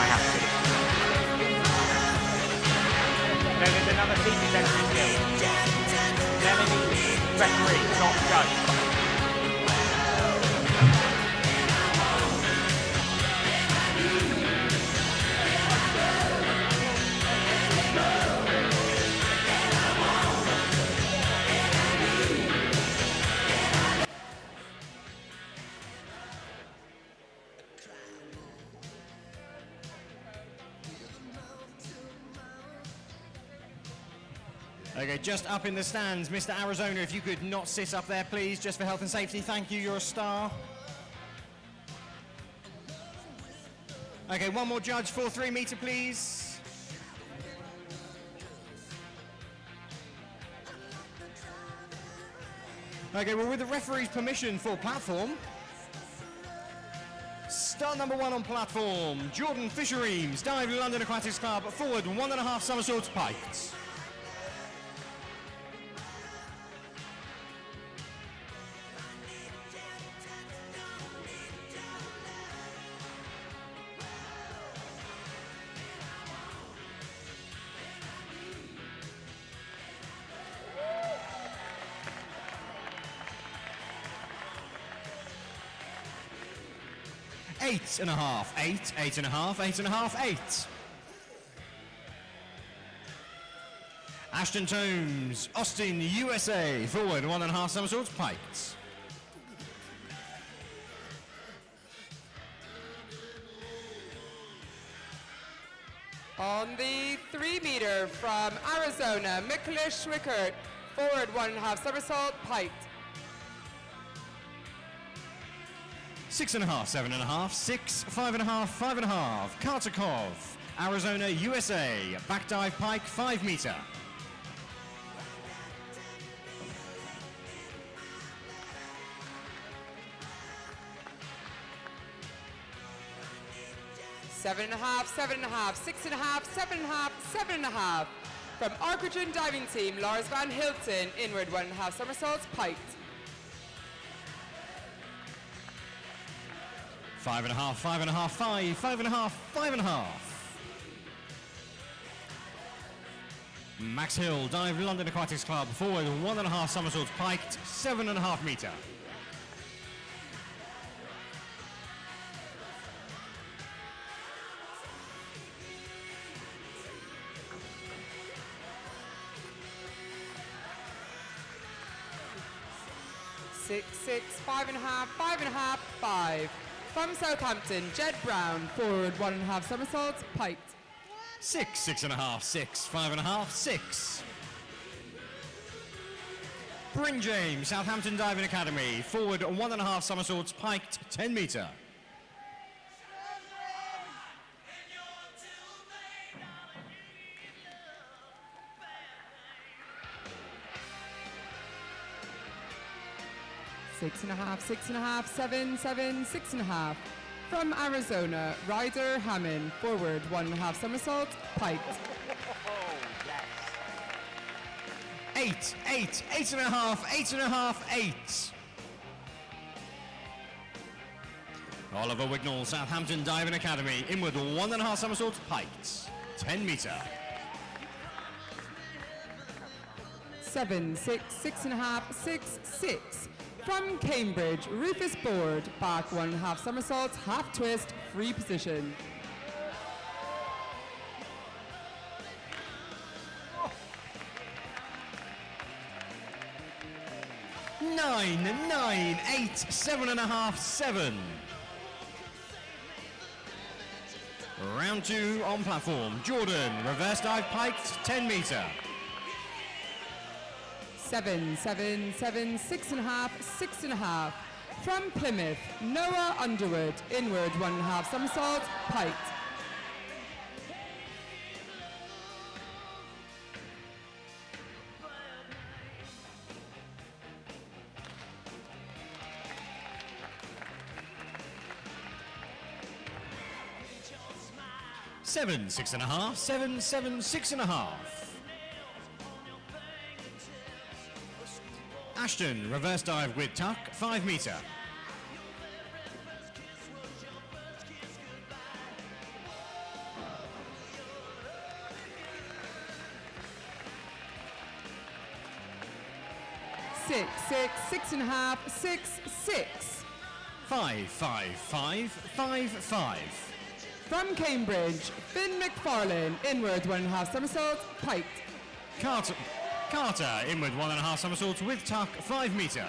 I have to. Then there's another team entry skill. Referee, not judge. Okay, just up in the stands, Mr. Arizona, if you could not sit up there, please, just for health and safety. Thank you, you're a star. Okay, one more judge for 3 meter, please. Okay, well, with the referee's permission for platform, start number 1 on platform, Jordan Fisher-Eames, dive London Aquatics Club, forward 1.5 somersaults piked. Eight and a half, 8, 8.5, 8.5, 8. Ashton Tomes, Austin, USA, forward 1.5 somersaults piked. On the 3 meter from Arizona, Mikula Schwickert, forward 1.5 somersault piked. 6.5, 7.5, 6, 5.5, 5.5. Kartakov, Arizona, USA, back dive pike, 5 meter. Seven and a half, 6.5, 7.5, 7.5. From Arcrogen Diving Team, Lars Van Hilton, inward 1.5 somersaults piked. 5.5, 5.5, 5, 5.5, 5.5. Max Hill, dive London Aquatics Club, forward 1.5 somersaults piked, 7.5 meter. Six, 5.5, 5.5, 5. From Southampton, Jed Brown, forward 1.5 somersaults piked. 6, 6.5, 6, 5.5, 6. Bryn James, Southampton Diving Academy, forward 1.5 somersaults piked, 10 meter. Six and a half, 7, 7, 6.5. From Arizona, Ryder Hammond, forward 1.5 somersault piked. 8, 8, 8.5, 8.5, 8. Oliver Wignall, Southampton Diving Academy, inward 1.5 somersaults piked, 10 meter. 7, 6, 6.5, 6, 6. From Cambridge, Rufus Board, back 1.5 somersaults, half twist, free position. 9, 9, 8, 7.5, 7. Round 2 on platform. Jordan, reverse dive piked, 10 meter. 7, 7, 7, 6.5, 6.5. From Plymouth, Noah Underwood, inward 1.5 somersault, piked. 7, 6.5, 7, 7, 6.5. Ashton, reverse dive with tuck, 5 meter. 6, 6, 6.5, 6, 6. 5, 5, 5, 5, 5. From Cambridge, Finn McFarlane, inward 1.5 somersaults, piked. Carter, inward 1.5 somersaults with tuck, 5 meter.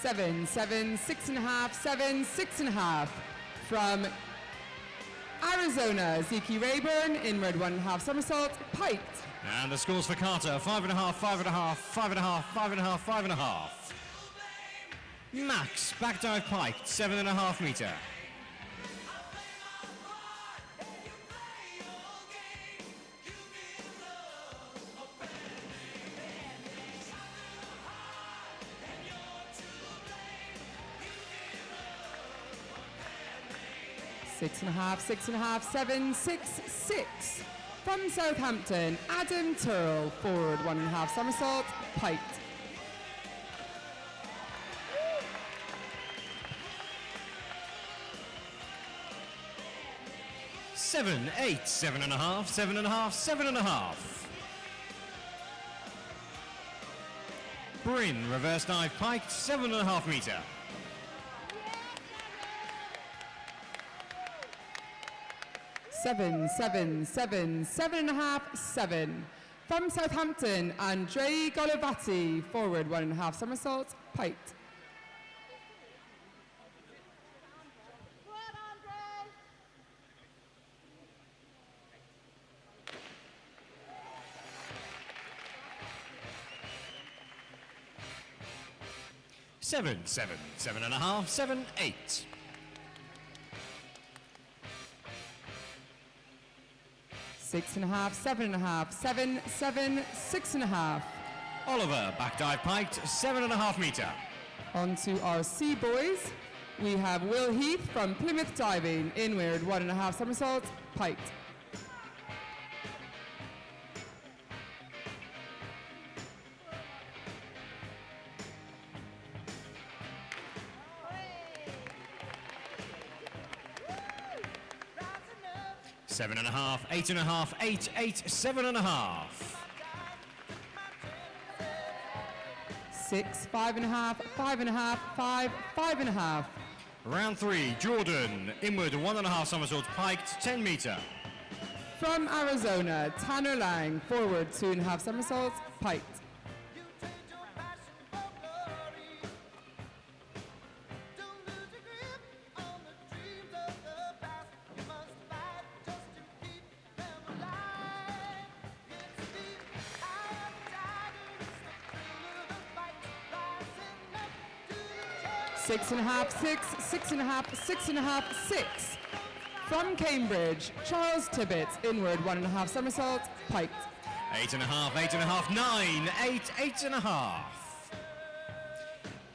Seven, 7, 6.5, 7, 6.5. From Arizona, Zeke Rayburn, inward 1.5 somersault, piked. And the scores for Carter, 5.5, 5.5, 5.5, 5.5, 5.5. Max, back dive piked, 7.5 meter. 6.5, 6.5, 7, 6, 6. From Southampton, Adam Turl, forward 1.5 somersault, piked. 7, 8, 7.5, 7.5, 7.5. Bryn, reverse dive piked, 7.5 meter. 7, 7, 7, 7.5, 7. From Southampton, Andrei Golovati, forward 1.5 somersault, piked. 7, 7, 7.5, 7, 8. 6.5, 7.5, 7, 7, 6.5. Oliver, back dive piked, 7.5 meter. On to our C boys. We have Will Heath from Plymouth Diving, inward 1.5 somersault, piked. 7.5, 8.5, 8, 8, 7.5. 6, 5.5, 5.5, 5, 5.5. Round 3, Jordan, inward 1.5 somersaults piked, 10 meter. From Arizona, Tanner Lang, forward 2.5 somersaults, piked. 6.5, 6, 6.5, 6.5, 6. From Cambridge, Charles Tibbett, inward 1.5 somersaults, piked. 8.5, 8.5, 9, 8, 8.5.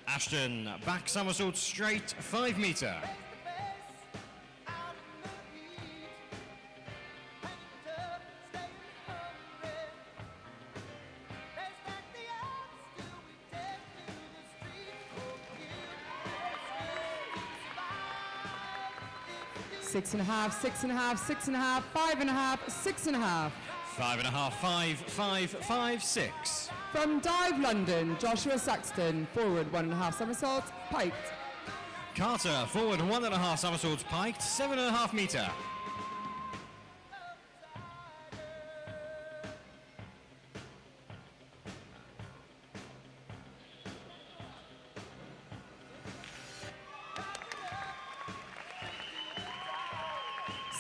Ashton, back somersault straight, 5 meter. 6.5, 6.5, 6.5, 5.5, 6.5. 5.5, 5, 5, 5, 6. From Dive London, Joshua Saxton, forward 1.5 somersaults, piked. Carter, forward 1.5 somersaults piked, 7.5 meter.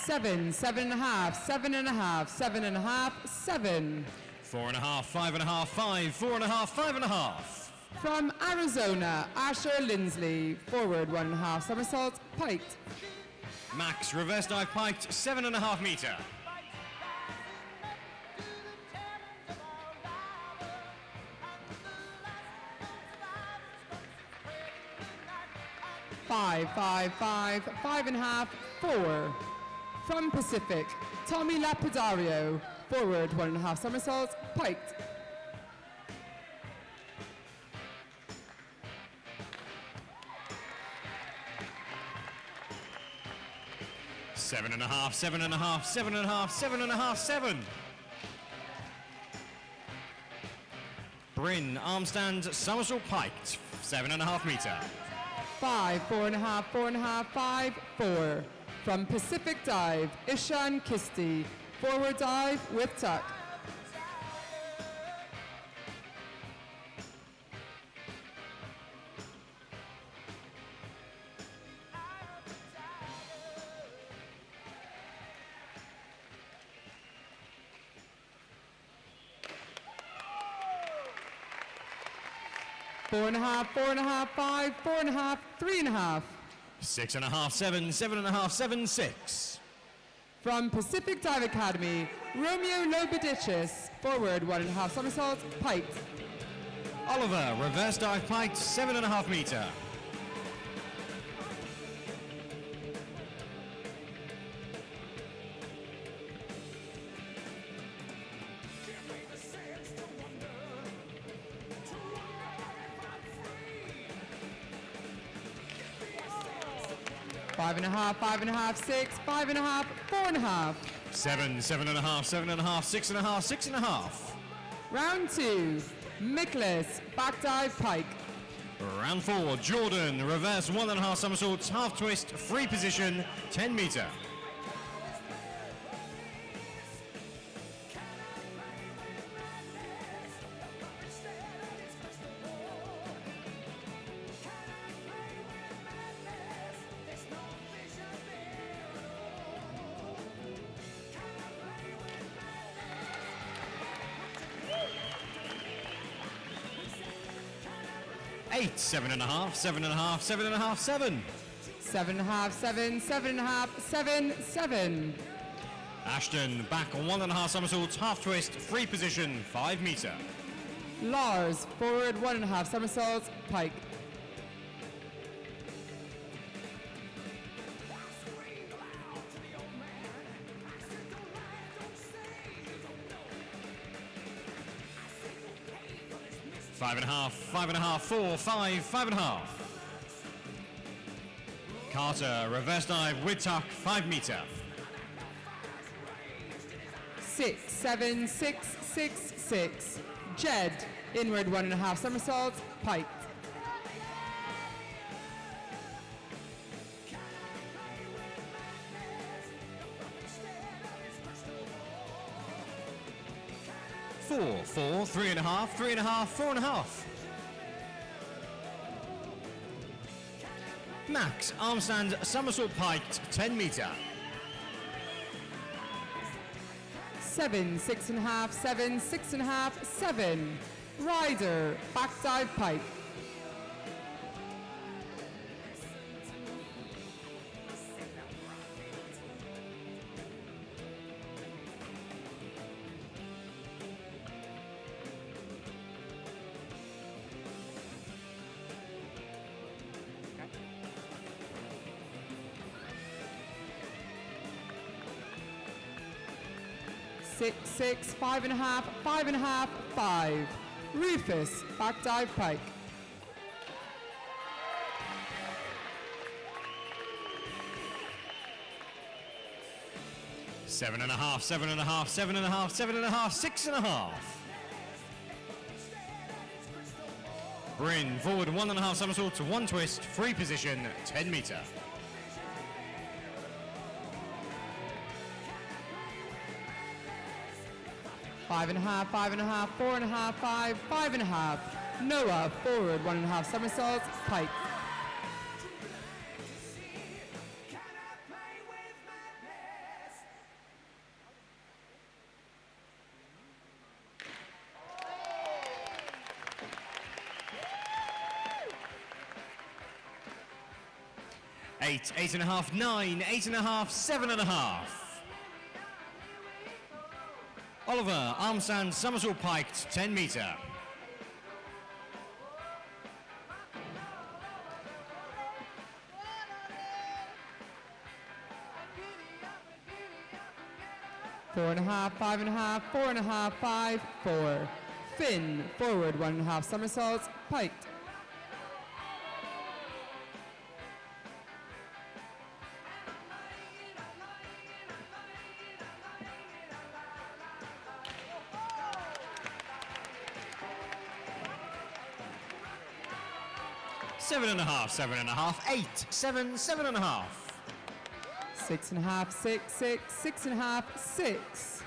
7, 7.5, 7.5, 7.5, 7. 4.5, 5.5, 5, 4.5, 5.5. From Arizona, Asher Lindsley, forward 1.5 somersaults, piked. Max, reverse dive piked, 7.5 meter. 5, 5, 5, 5.5, 4. From Pacific, Tommy Lapidario, forward 1.5 somersaults, piked. 7.5, 7.5, 7.5, 7.5, 7. Bryn, arm stand, somersault piked, 7.5 meter. 5, 4.5, 4.5, 5, 4. From Pacific Dive, Ishan Kisti. Forward dive with tuck. Four and a half, 5, 4.5, 3.5. 6.5, 7, 7.5, 7, 6. From Pacific Dive Academy, Romeo Lobadichis, forward 1.5 somersaults, piked. Oliver, reverse dive piked, 7.5 meter. Five and a half, 6, 5.5, 4.5. 7, 7.5, 7.5, 6.5, 6.5. Round 2, Miklas, back dive, pike. Round 4, Jordan, reverse 1.5 somersaults, half twist, free position, 10 meter. Eight, 7.5, 7.5, 7.5, 7. 7.5, 7, 7.5, 7, 7. Ashton, back 1.5 somersaults, half twist, free position, 5 meter. Lars, forward 1.5 somersaults, pike. Five and a half, 4, 5, 5.5. Carter, reverse dive with tuck, 5 meter. 6, 7, 6, 6, 6. Jed, inward 1.5 somersaults, pike. Four, 3.5, 3.5, 4.5. Max, arm stand, somersault piked, 10 meter. 7, 6.5, 7, 6.5, 7. Ryder, back dive, pike. Six, 6, 5.5, 5.5, 5. Rufus, back dive, pike. Seven and a half, 7.5, 7.5, 7.5, 6.5. Bryn, forward 1.5 somersaults, 1 twist, free position, 10 meter. 5.5, 5.5, 4.5, 5, 5.5. Noah, forward 1.5 somersaults, pike. Eight, 8.5, 9, 8.5, 7.5. Oliver, arm stand, somersault piked, 10 meter. Four and a half, 5.5, 4.5, 5, 4. Finn, forward 1.5 somersaults, piked. 7.5, 7.5, 8, 7, 7.5. 6.5, 6, 6, 6.5, 6.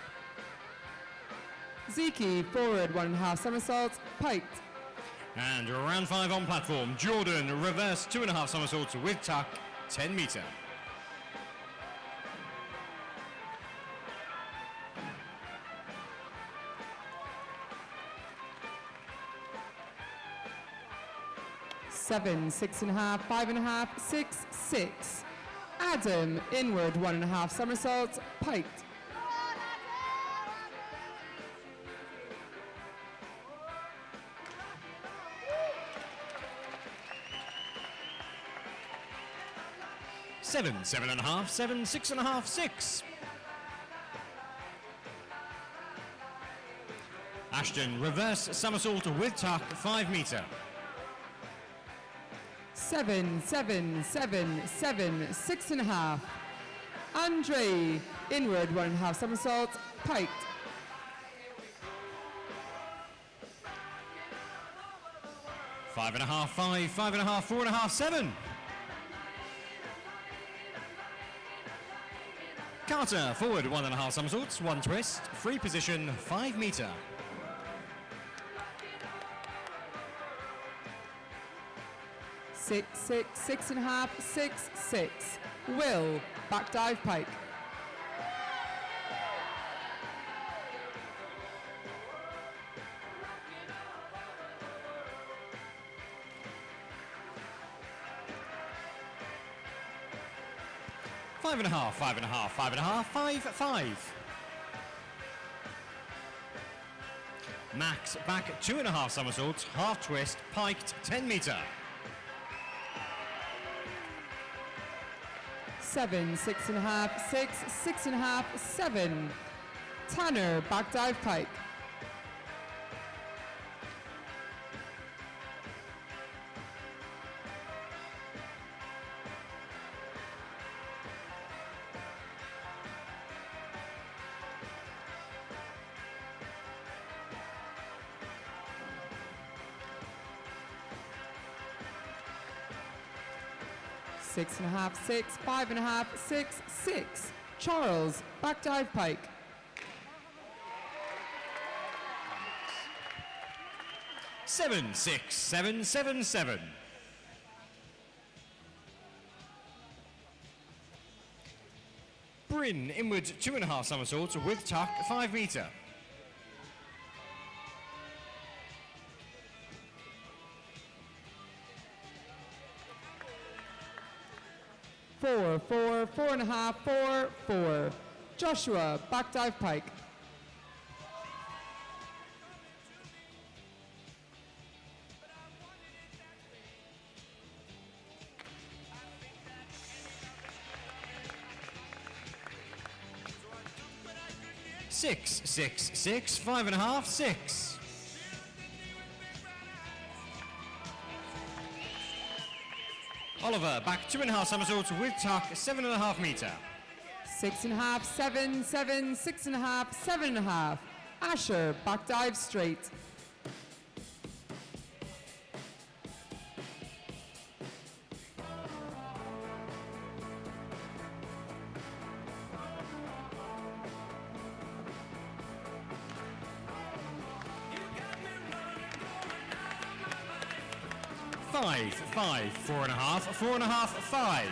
Zeke, forward, 1.5 somersaults, piked. And round 5 on platform, Jordan, reverse 2.5 somersaults with tuck, 10 meter. Seven, 6.5, 5.5, 6, 6. Adam, inward, 1.5 somersaults, piked. Seven, 7.5, 7, 6.5, 6. Ashton, reverse somersault with tuck, 5 meter. 7, 7, 7, 7, 6.5. Andre, inward, 1.5 somersaults, piked. 5.5, 5, 5.5, 4.5, 7. Carter, forward, 1.5 somersaults, 1 twist, free position, 5 meter. Six, 6, 6.5, 6, 6. Will, back dive pike. Five and a half, 5.5, 5.5, 5, 5. Max, back 2.5 somersaults, half twist, piked, 10 meter. 7, 6.5, 6, 6.5, 7. Tanner, back dive pike. Six and a half, 6, 5.5, 6, 6. Charles, back dive pike. Seven, 6, 7, 7, 7. Bryn, inward 2.5 somersaults with tuck, 5 meter. 4, 4, 4.5, 4, 4. Joshua, back dive pike. Six, 6, 6, 5.5, 6. Oliver, back 2.5 somersaults with tuck, 7.5 meter. 6.5, 7, 7, 6.5, 7.5. Asher, back dive straight. Five, 5, 4.5, 4.5, 5.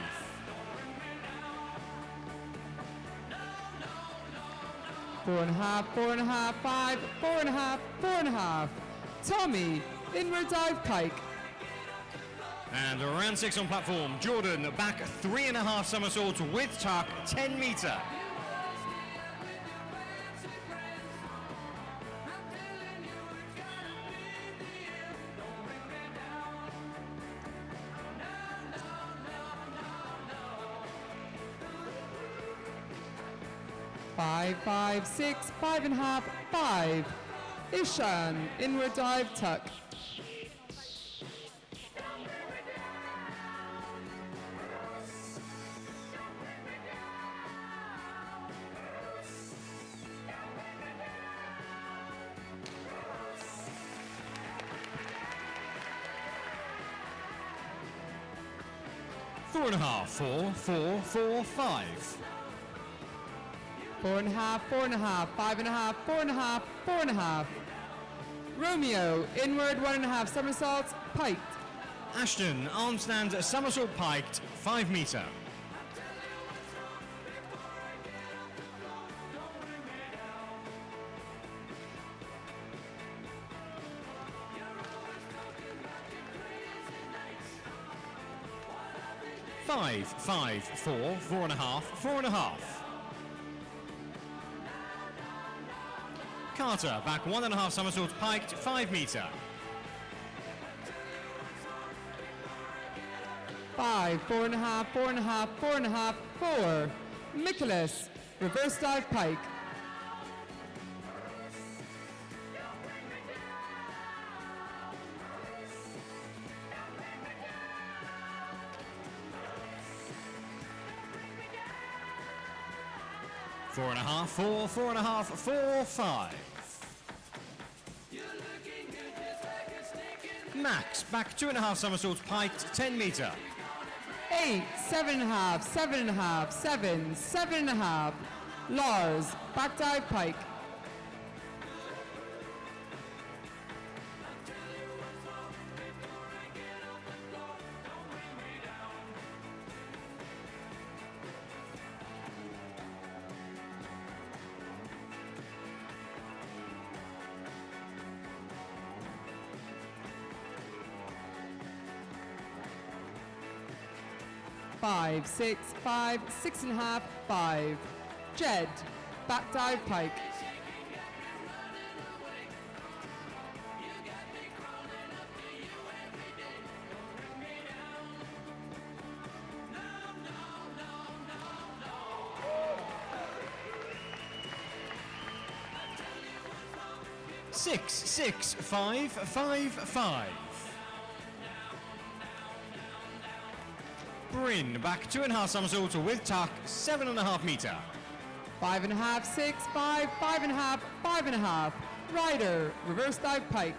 Four and a half, 5, 4.5, 4.5. Tommy, inward dive pike. And round 6 on platform, Jordan, back 3.5 somersaults with tuck, 10 meter. Five, 5, 6, 5.5, 5. Ishan, inward dive tuck. 4.5, 4, 4, 4, 5. 4.5, 4.5, 5.5, 4.5, 4.5. Romeo, inward 1.5 somersaults, piked. Ashton, arm stand somersault piked, 5 meter. Five, 5, 4, 4.5, 4.5. Carter, back 1.5 somersaults piked, 5 meter. 5, 4.5, 4.5, 4.5, 4. Nicholas, reverse dive pike. Four and a half, 4, 4.5, 4, 5. Max, back 2.5 somersaults piked, 10 meter. 8, 7.5, 7.5, 7, 7.5. Lars, back dive pike. Five, 6, 5, 6.5, 5. Jed, back dive pike. Six, 6, 5, 5, 5. Bryn, back 2.5 somersaults with tuck, 7.5 meter. 5.5, 6, 5, 5.5, 5.5. Ryder, reverse dive pike.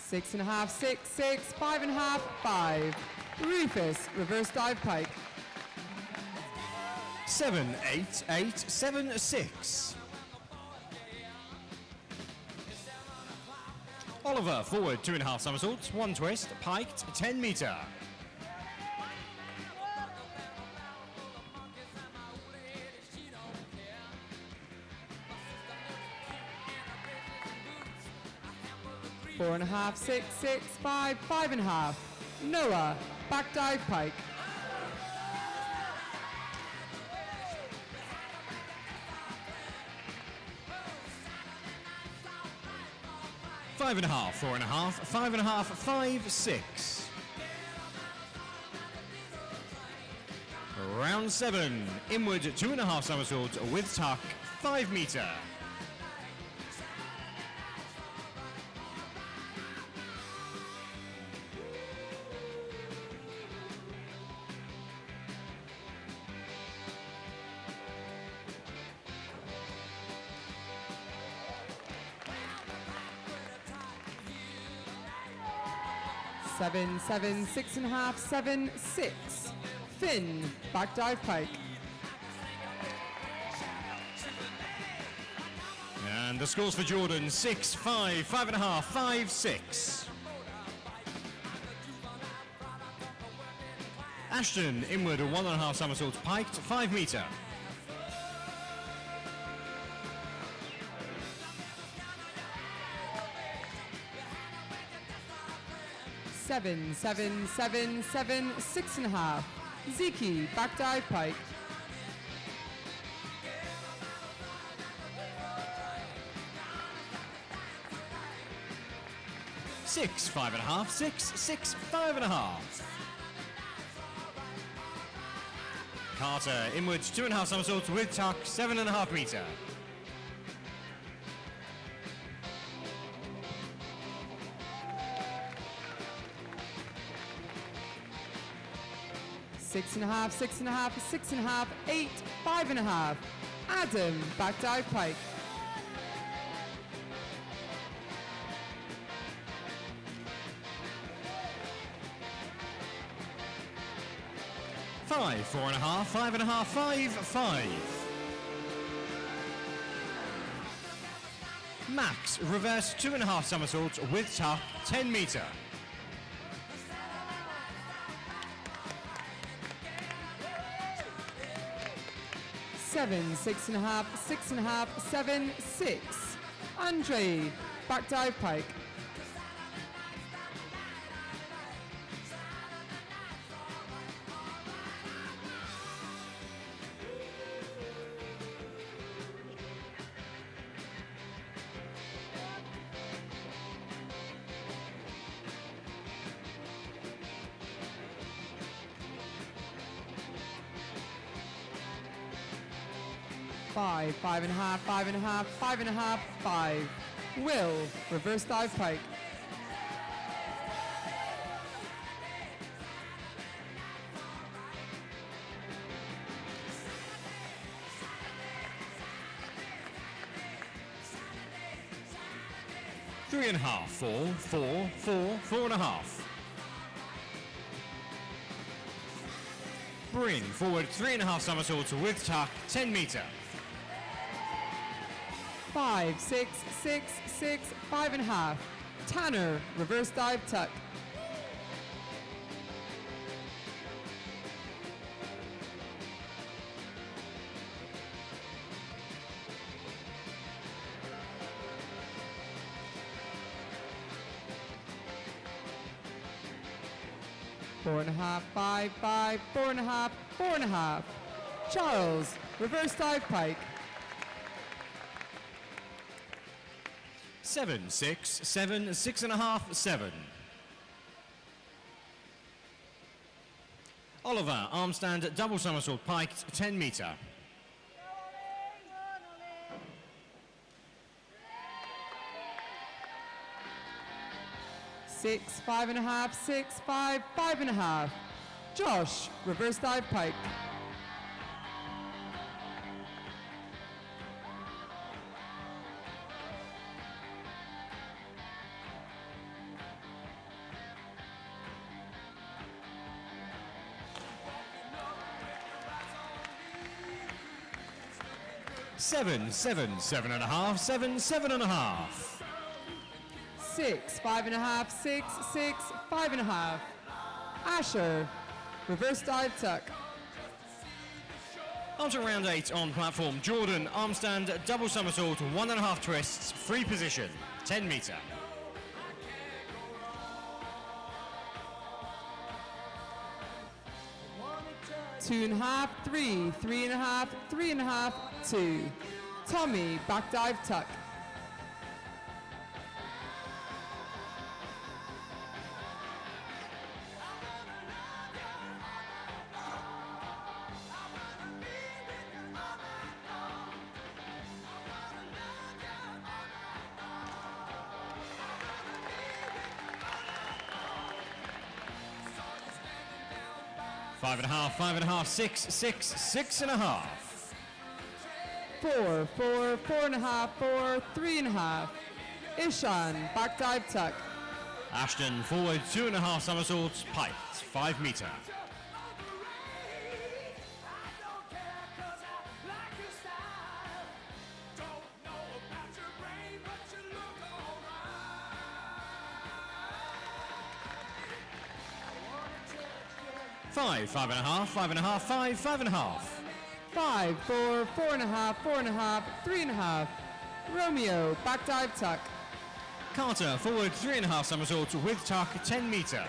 Six and a half, 6, 6, 5.5, 5. Rufus, reverse dive pike. 7, 8, 8, 7, 6. Oliver, forward 2.5 somersaults, 1 twist, piked, 10 meter. Four and a half, 6, 6, 5, 5.5. Noah, back dive pike. Five and a half, 4.5, 5.5, 5, 6. Round 7, inward 2.5 somersaults with tuck, 5 meter. Seven, 7, 6.5, 7, 6. Finn, back dive pike. And the scores for Jordan, 6, 5, 5.5, 5, 6. Ashton, inward 1.5 somersaults piked, 5 meter. 7, 7, 7, 7, 6.5. Ziki, back dive pike. 6, 5.5, 6, 6, 5.5. Carter, inwards 2.5 somersaults with tuck, 7.5 meter. 6.5, 6.5, 6.5, 8, 5.5. Adam, back dive pike. 5, 4.5, 5.5, 5, 5. Max, reverse 2.5 somersaults with tuck, 10 meter. 7, 6.5, 6.5, 7, 6. Andre, back dive pike. 5, 5.5, 5.5, 5.5, 5. Will, reverse dive pike. 3.5, 4, 4, 4, 4.5. Bryn, forward 3.5 somersaults with tuck, 10 meter. 5, 6, 6, 6, 5.5. Tanner, reverse dive tuck. 4.5, 5, 5, 4.5, 4.5. Charles, reverse dive pike. 7, 6, 7, 6.5, 7. Oliver, arm stand, double somersault piked, 10 meter. 6, 5.5, 6, 5, 5.5. Josh, reverse dive pike. 7, 7, 7.5, 7, 7.5. 6, 5.5, 6, 6, 5.5. Asher, reverse dive tuck. On to round 8 on platform. Jordan, arm stand, double somersault, 1.5 twists, free position, 10 meter. 2.5, 3, 3.5, 3.5, 2. Tommy, back dive tuck. 5.5, 5.5, 6, 6, 6.5. 4, 4, 4.5, 4, 3.5. Ishan, back dive tuck. Ashton, forward 2.5 somersaults, piked, 5 meter. 5, 5.5, 5.5, 5, 5.5. 5, 4, 4.5, 4.5, 3.5. Romeo, back dive tuck. Carter, forward 3.5 somersaults with tuck, 10 meter.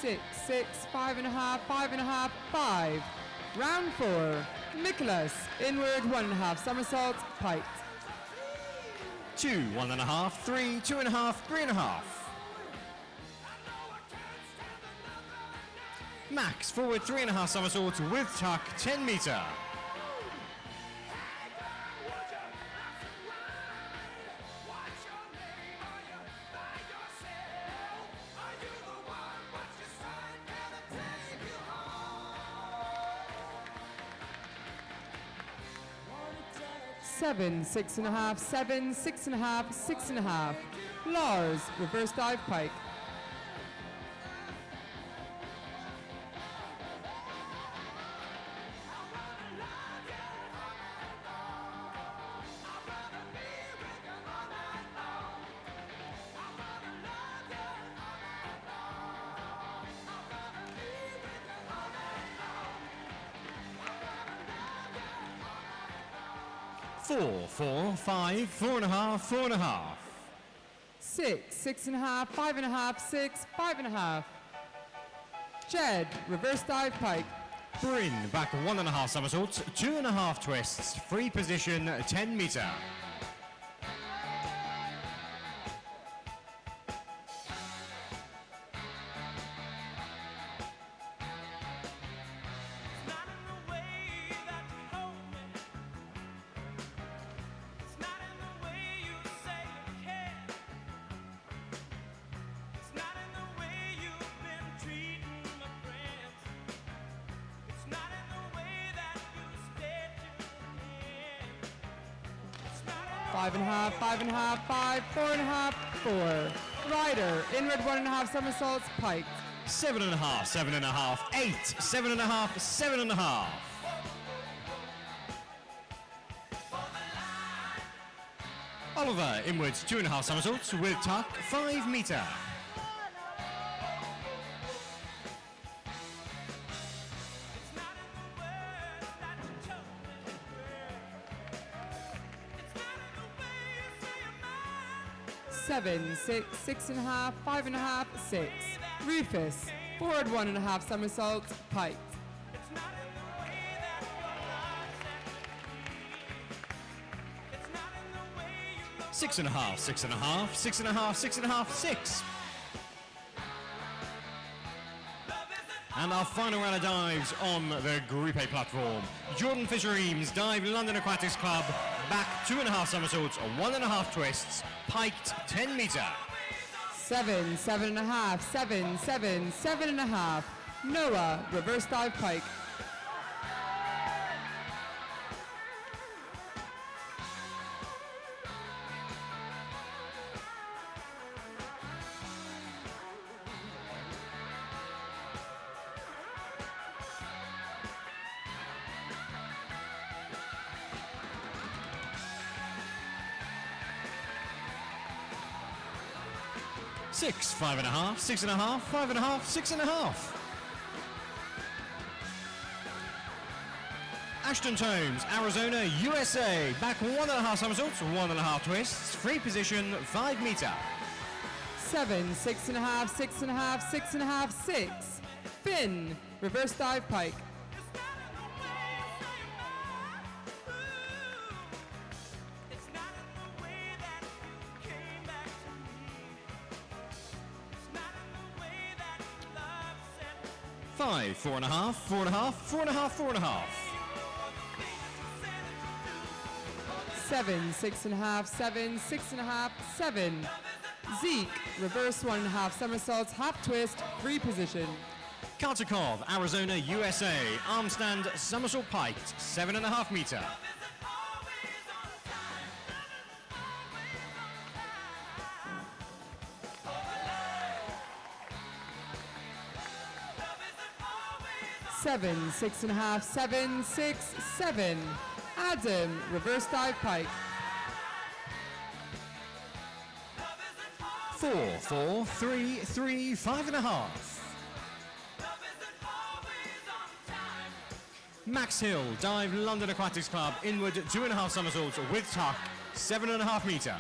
6, 6, 5.5, 5.5, 5. Round 4. Nicholas, inward 1.5 somersaults, piked. 2, 1.5, 3, 2.5, 3.5. Max, forward 3.5 somersaults with tuck, 10 meter. Seven, 6.5, 7, 6.5, 6.5. Lars, reverse dive pike. Four, 4, 5, 4.5, 4.5. 6, 6.5, 5.5, 6, 5.5. Jed, reverse dive pike. Bryn, back 1.5 somersaults, 2.5 twists, free position, 10 meter. Five and a half, 5, 4.5, 4. Ryder, inward 1.5 somersaults, piked. 7.5, 7.5, 8, 7.5, 7.5. Oliver, inwards 2.5 somersaults with tuck, 5 meter. Seven, 6, 6.5, 5.5, 6. Rufus, forward 1.5 somersaults, piked. Six and a half, 6.5, 6.5, 6.5, 6. And our final round of dives on the Group A platform. Jordan Fisher-Eames, dive London Aquatics Club, back 2.5 somersaults, 1.5 twists, piked 10 meter. 7, 7.5, 7, 7, 7.5. Noah, reverse dive pike. Six, 5.5, 6.5, 5.5, 6.5. Ashton Tomes, Arizona, USA, back 1.5 somersaults, 1.5 twists, free position, 5 meter. 7, 6.5, 6.5, 6.5, 6. Finn, reverse dive pike. Five, 4.5, 4.5, 4.5, 4.5. 7, 6.5, 7, 6.5, 7. Zeke, reverse 1.5 somersaults, half twist, free position. Kartikov, Arizona, USA, arm stand, somersault piked, 7.5 meter. Seven, 6.5, 7, 6, 7. Adam, reverse dive pike. 4, 4, 3, 3, 5.5. Max Hill, dive London Aquatics Club, inward 2.5 somersaults with tuck, 7.5 meter.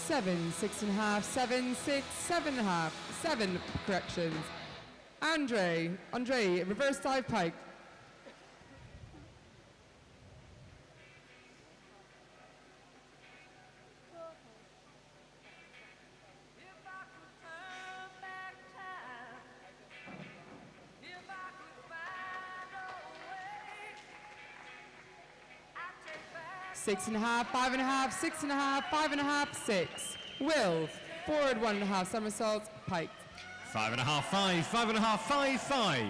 7, 6.5, 7, 6, 7.5, 7 corrections. Andre, reverse dive pike. Six and a half, 5.5, 6.5, 5.5, 6. Will, forward 1.5 somersaults, pike. 5.5, 5, 5.5, 5, 5.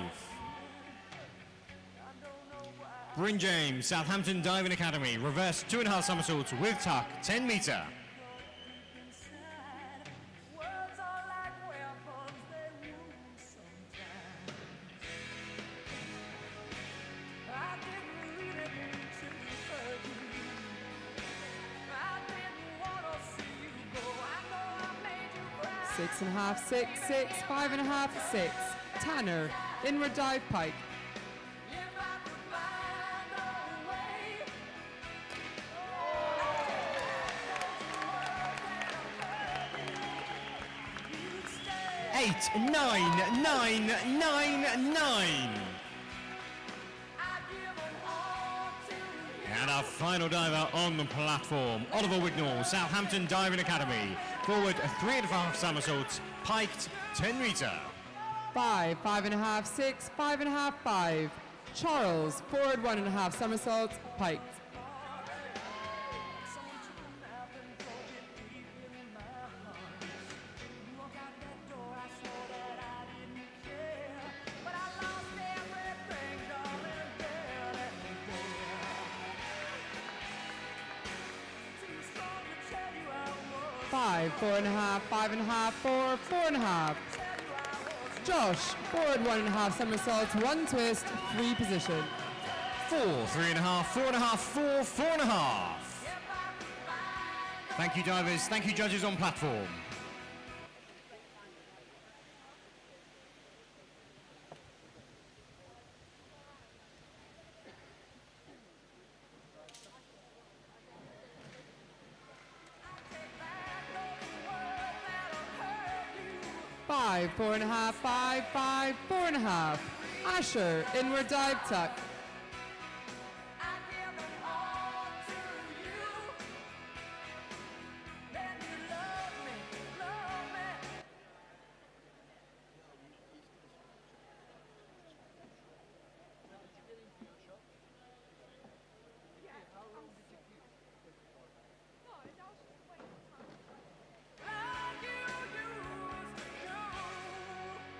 Bryn James, Southampton Diving Academy, reverse 2.5 somersaults with tuck, 10 meter. Six and a half, 6, 6, 5.5, 6. Tanner, inward dive pike. Eight, 9, 9, 9, 9. And our final diver on the platform, Oliver Wignall, Southampton Diving Academy. Forward 3.5 somersaults, piked 10 meter. 5, 5.5, 6, 5.5, 5. Charles, forward 1.5 somersaults, piked. Five, 4.5, 5.5, 4, 4.5. Josh, forward 1.5 somersaults, 1 twist, 3 position. 4, 3.5, 4.5, 4, 4.5. Thank you, divers. Thank you, judges on platform. Five, 4.5, 5, 5, 4.5. Asher, inward dive tuck.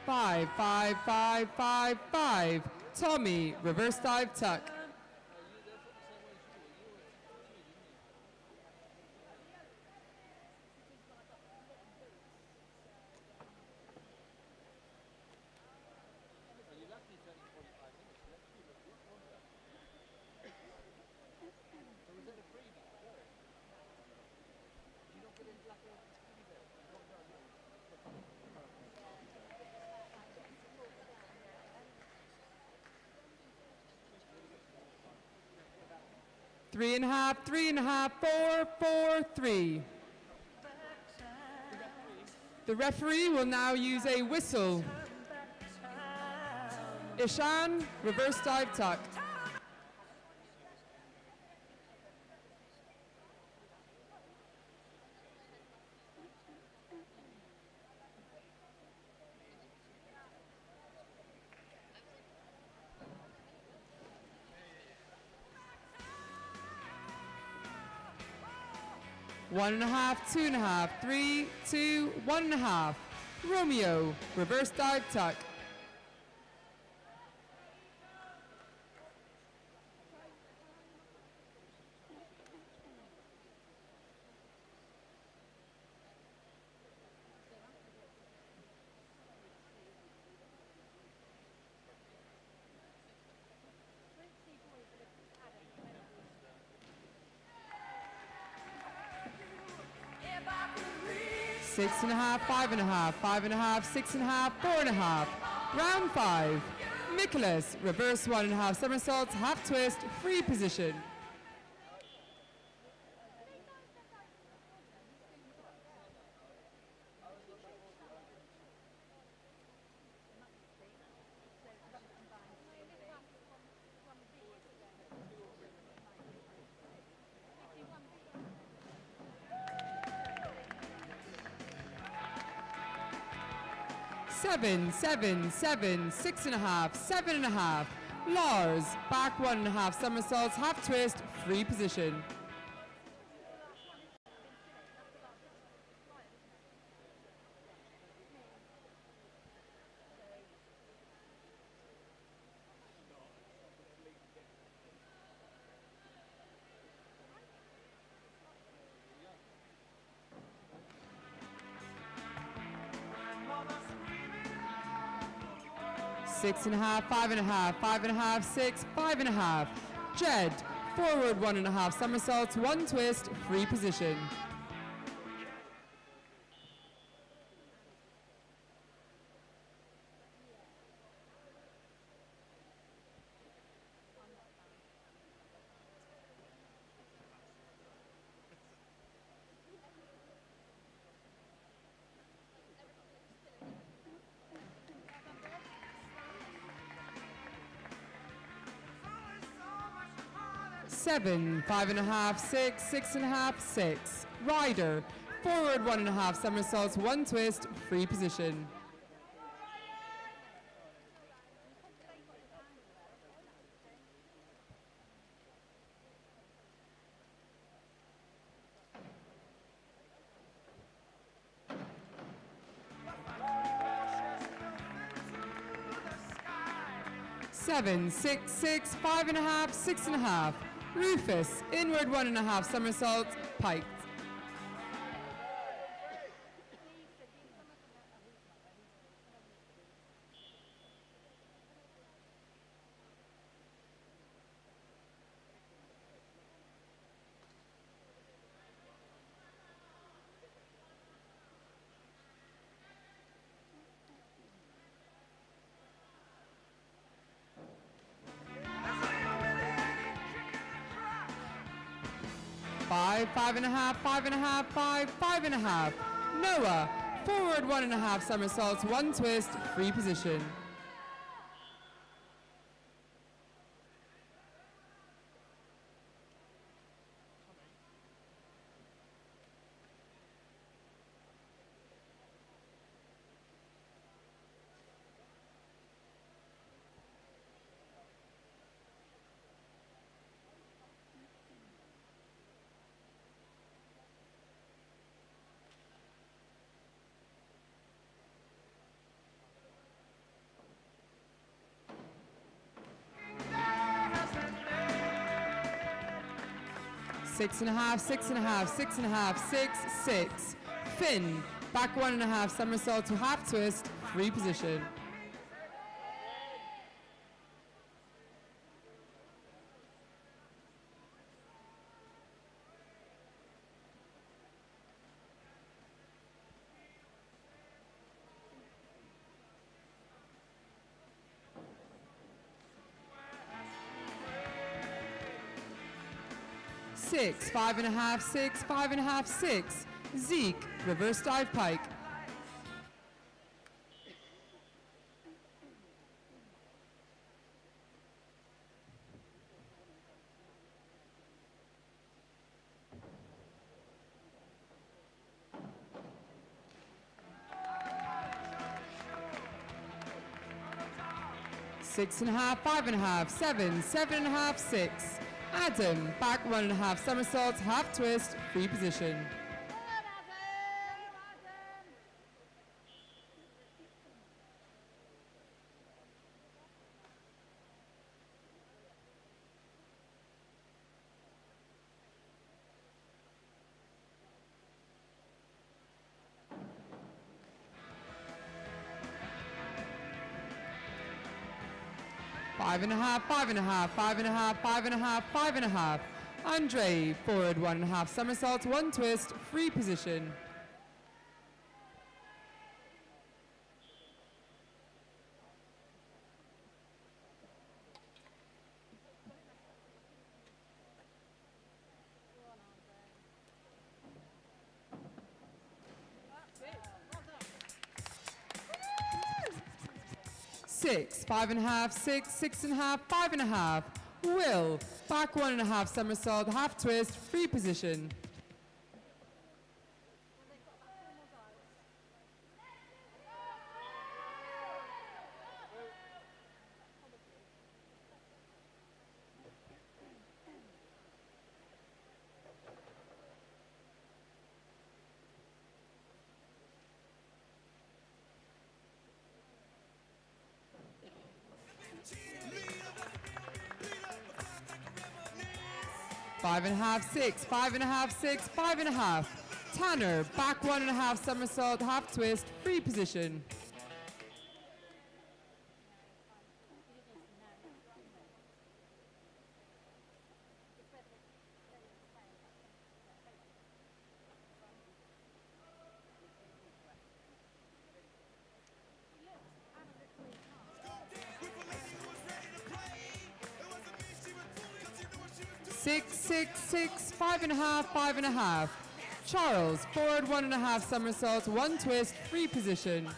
Five, 5, 5, 5, 5. Tommy, reverse dive tuck. Three and a half, 4, 4, 3. The referee will now use a whistle. Ishan, reverse dive tuck. One and a half, 2.5, 3, 2, 1.5. Romeo, reverse dive tuck. Six and a half, 5.5, 5.5, 6.5, 4.5. Round 5. Nicholas, reverse 1.5 somersaults, half twist, free position. 7, 7, 7, 6.5, 7.5. Lars, back 1.5 somersaults, half twist, free position. Six and a half, 5.5, 5.5, 6, 5.5. Jed, forward 1.5 somersaults, one twist, free position. Seven, 5.5, 6, 6.5, 6. Ryder, forward 1.5 somersaults, one twist, free position. Seven, 6, 6, 5.5, 6.5. Rufus, inward 1.5 somersaults, piked. Five, 5.5, 5.5, 5, 5.5. Noah, forward 1.5 somersaults, one twist, free position. Six and a half, 6.5, 6.5, 6, 6. Finn, back 1.5 somersault to half twist, free position. Six, 5.5, 6, 5.5, 6. Zeke, reverse dive pike. Six and a half, 5.5, 7, 7.5, 6. Adam, back 1.5 somersaults, half twist, free position. Five and a half, 5.5, 5.5, 5.5, 5.5. Andre, forward 1.5 somersaults, one twist, free position. Six, 5.5, 6, 6.5, 5.5. Will, back 1.5 somersault, half twist, free position. 5.5, 6, 5.5, 6, 5.5. Tanner, back 1.5 somersault, half twist, free position. Six, 6, 6, 5.5, 5.5. Charles, forward 1.5 somersaults, one twist, free position.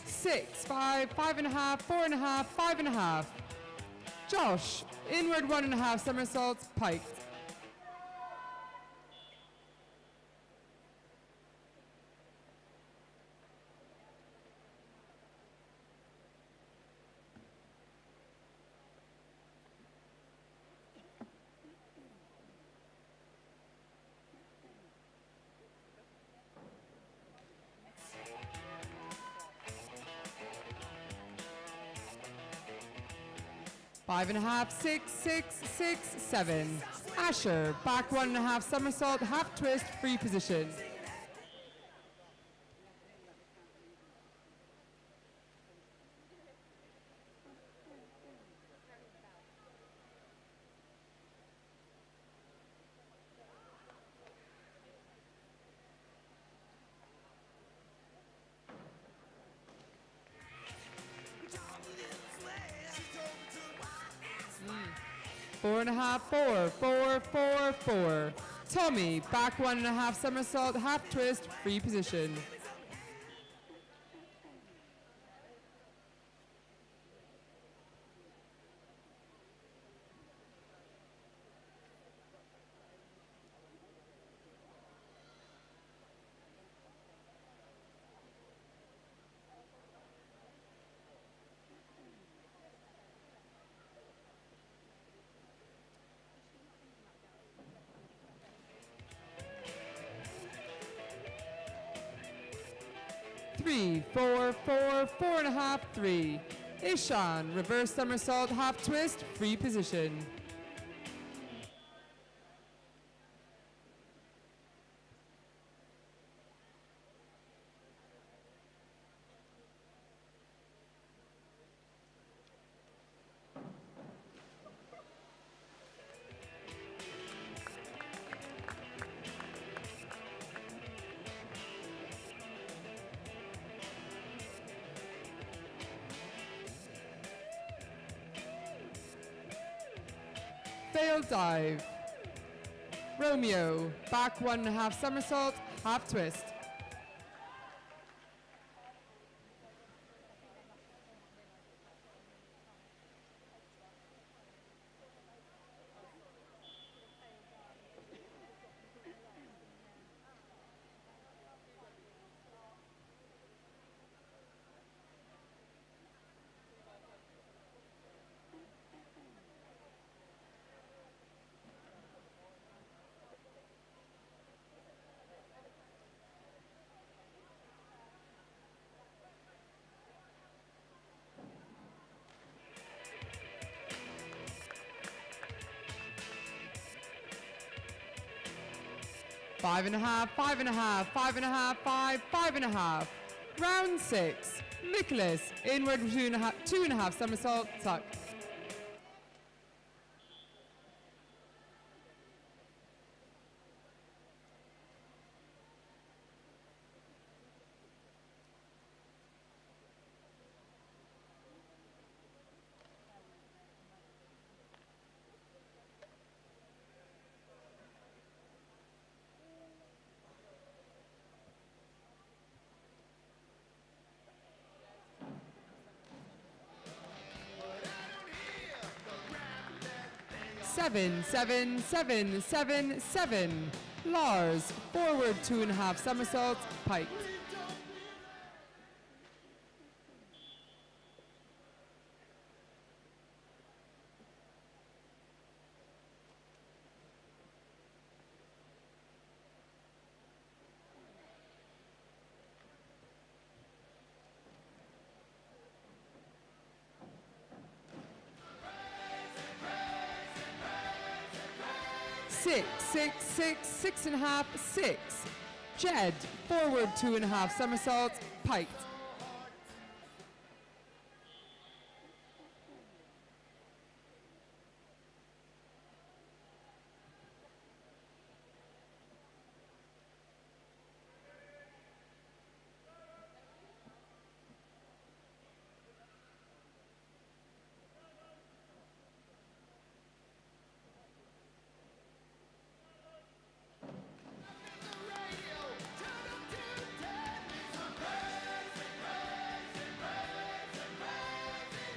Six, 5, 5.5, 4.5, 5.5. Josh, inward 1.5 somersaults, piked. Five and a half, 6, 6, 6, 7. Asher, back 1.5 somersault, half twist, free position. Four and a half, 4, 4, 4, 4. Tommy, back 1.5 somersault, half twist, free position. Three, 4, 4, 4.5, 3. Ishan, reverse somersault, half twist, free position. Failed dive. Romeo, back 1.5 somersault, half twist. Five and a half, 5.5, 5.5, 5, 5.5. Round 6. Nicholas, inward 2.5 somersault, tuck. Seven, 7, 7, 7, 7. Lars, forward 2.5 somersaults, piked. 6, 6, 6, 6.5, 6. Jed, forward 2.5 somersaults, piked.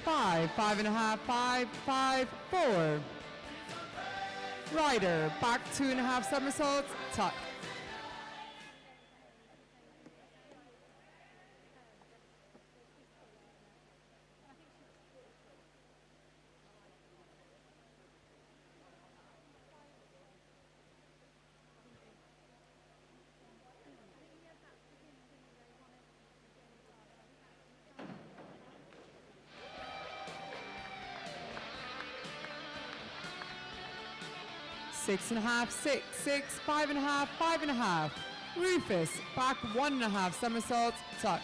5, 5.5, 5, 5, 4. Ryder, back 2.5 somersaults, tuck. 6.5, 6, 6, 5.5, 5.5. Rufus, back 1.5 somersaults, tuck.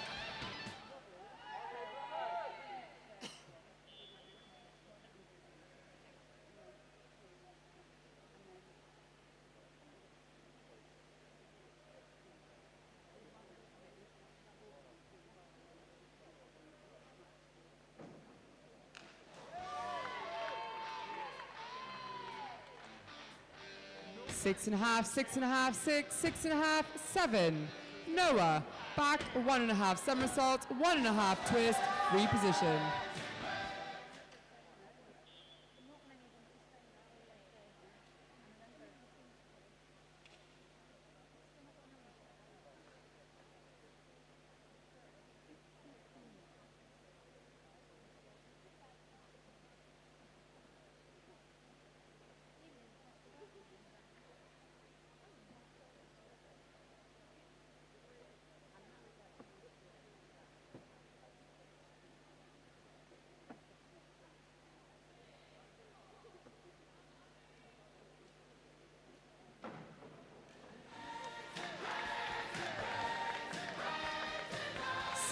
6.5, 6.5, 6, 6.5, 7. Noah, back 1.5 somersault, 1.5 twist, free position.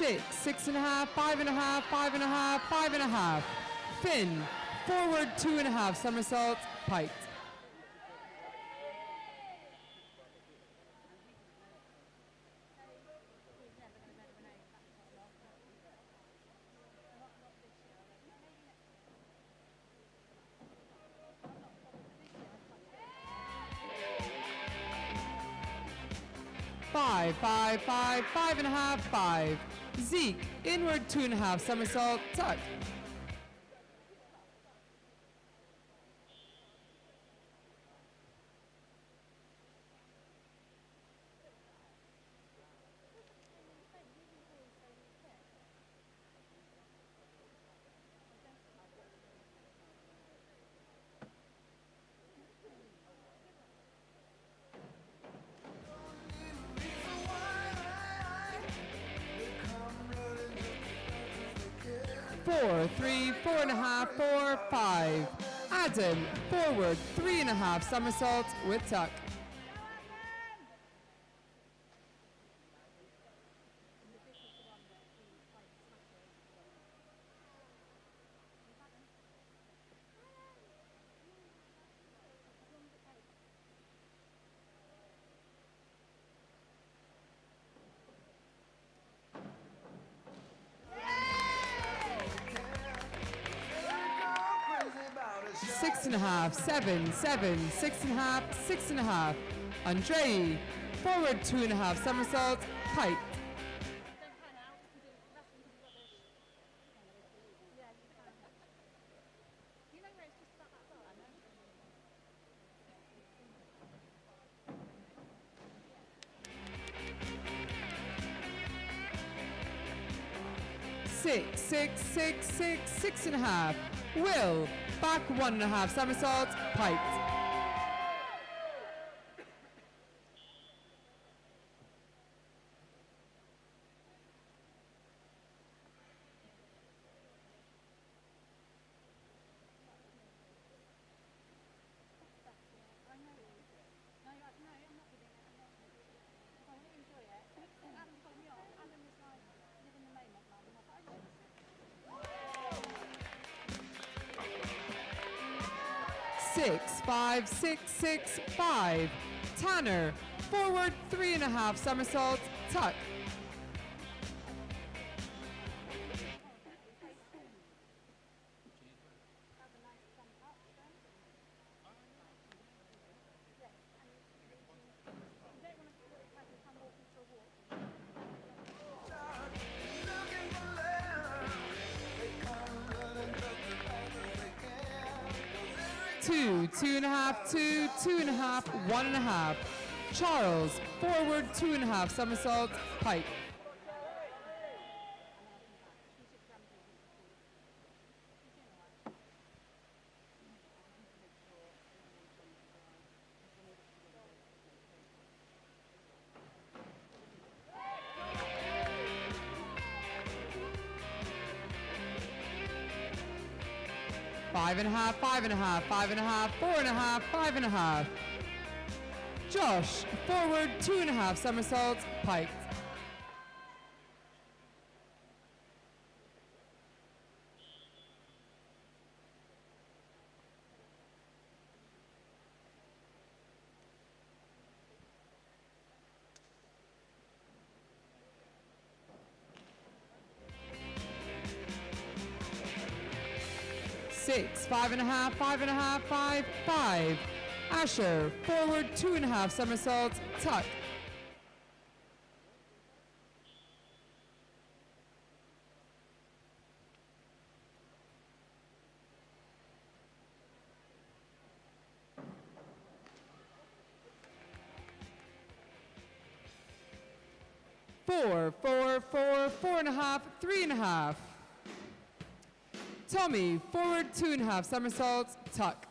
Six, 6.5, 5.5, 5.5, 5.5. Finn, forward 2.5 somersaults, piked. 5, 5, 5, 5.5, 5. Zeke, inward 2.5 somersault, tuck. 4, 3, 4.5, 4, 5. Adam, forward 3.5 somersaults with tuck. 6.5, 7, 7, 6.5, 6.5. Andrei, forward 2.5 somersaults, piked. 6, 6, 6, 6, 6.5. Will, back 1.5 somersaults, piked. 6.5, 6.5, 6.5, 6.5. 6, 5, 6, 6, 5. Tanner, forward 3.5 somersaults, tuck. Two, 2.5, 2, 2.5, 1.5. Charles, forward 2.5 somersaults, pike. Five and a half, 5.5, 5.5, 4.5, 5.5. Josh, forward 2.5 somersaults, pike. Six, 5.5, 5.5, 5, 5. Asher, forward 2.5 somersaults, tuck. Four, 4.5, 3.5. Tommy, forward 2.5 somersaults, tuck.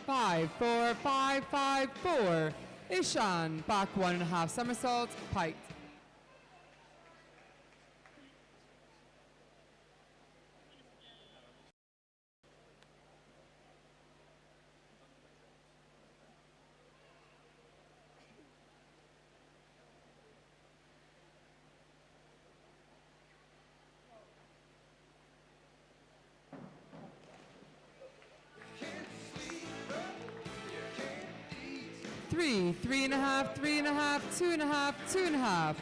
Five, 4, 5, 5, 4. Ishan, back 1.5 somersaults, pike. Three, 3.5, 3.5, 2.5, 2.5.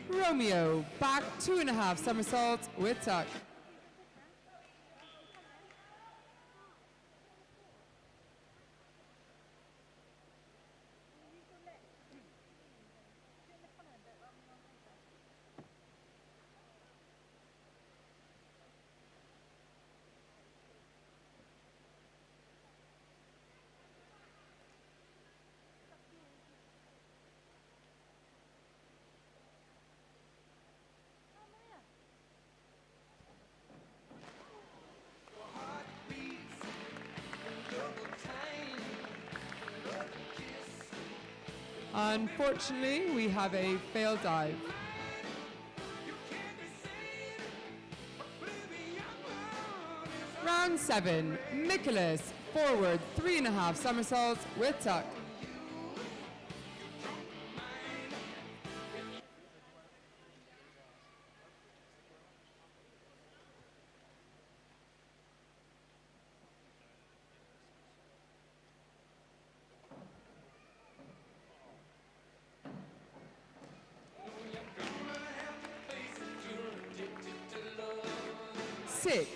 Romeo, back 2.5 somersaults with tuck. Unfortunately, we have a failed dive. Round 7, Nicholas, forward 3.5 somersaults with tuck.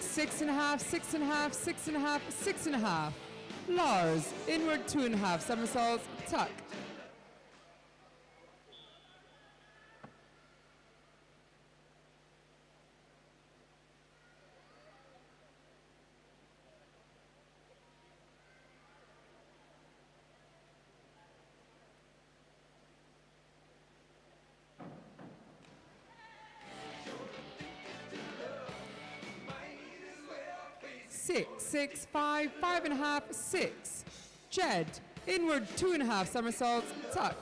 Six and a half, 6.5, 6.5, 6.5. Lars, inward 2.5 somersaults, tuck. 6, 6, 5, 5.5, 6. Jed, inward 2.5 somersaults, tuck.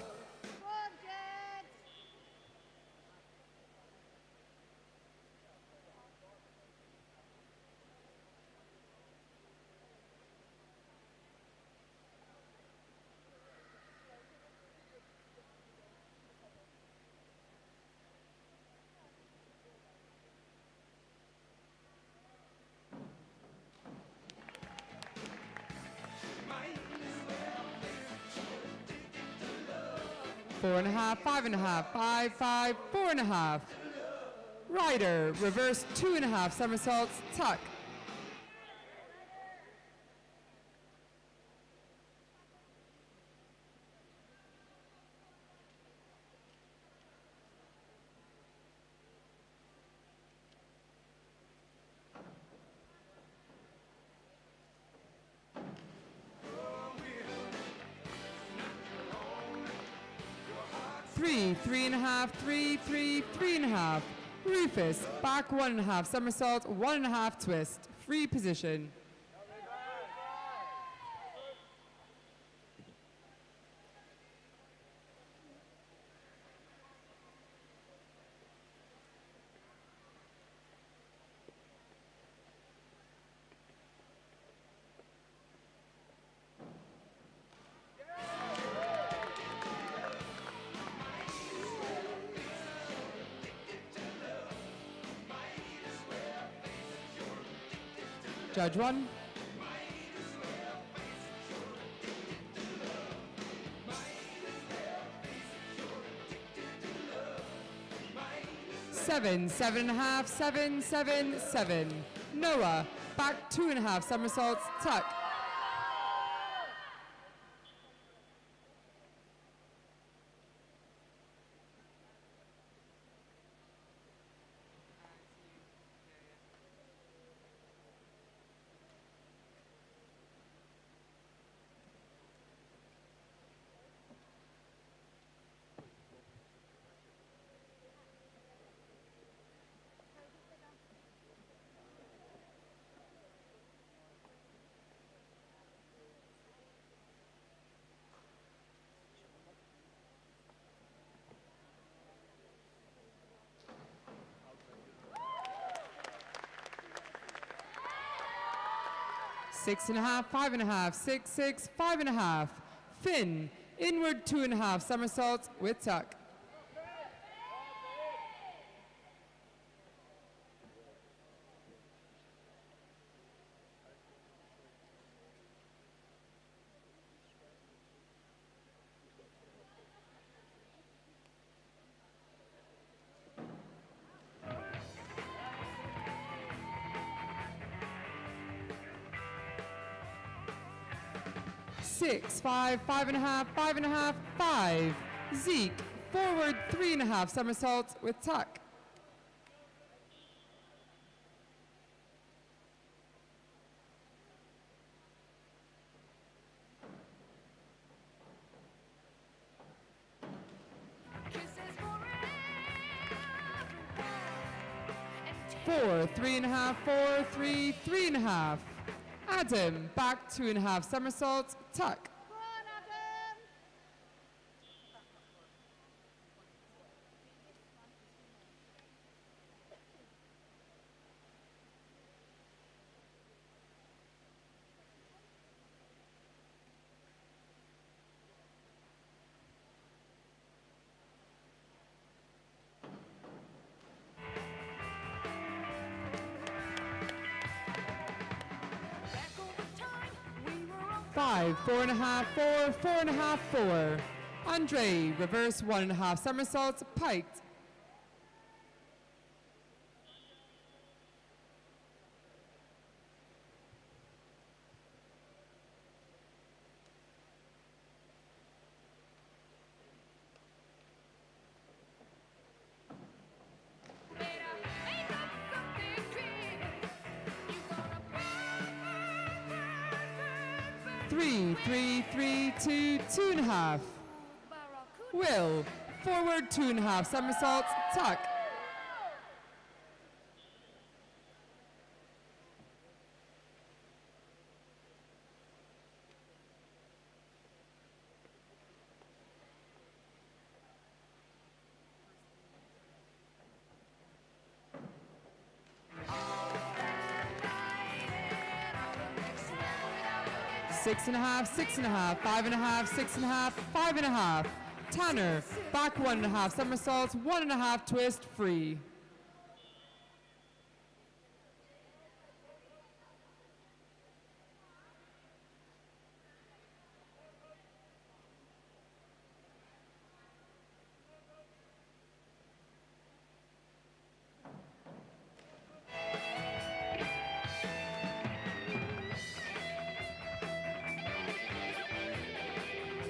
Four and a half, 5.5, 5, 5, 4.5. Ryder, reverse 2.5 somersaults, tuck. Three, 3.5, 3, 3, 3.5. Rufus, back 1.5 somersault, 1.5 twist. Free position. Judge 1. Seven, 7.5, 7, 7, 7. Noah, back 2.5 somersaults, tuck. Six and a half, 5.5, 6, 6, 5.5. Finn, inward 2.5 somersaults with tuck. Six, 5, 5.5, 5.5, 5. Zeke, forward 3.5 somersaults with tuck. Four, 3.5, 4, 3, 3.5. Adam, back 2.5 somersaults, tuck. Five, 4.5, 4, 4.5, 4. Andre, reverse 1.5 somersaults, piked. Three, 3, 3, 2, 2.5. Will, forward 2.5 somersaults, tuck. 6 and a half, 6 and a half, 5 and a half, 6 and a half, 5 and a half. Tanner, back 1 and a half somersaults, 1 and a half twist, free.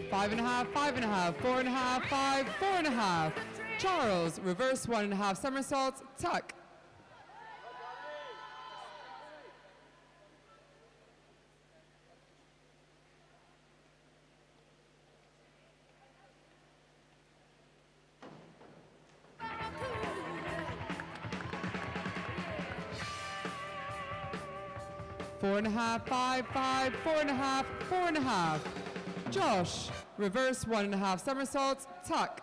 Five and a half, 5 and a half, 4 and a half, 5, 4 and a half. Charles, reverse 1 and a half somersaults, tuck. Four and a half, 5, 5, 4 and a half, 4 and a half. Josh, reverse 1 and a half somersaults, tuck.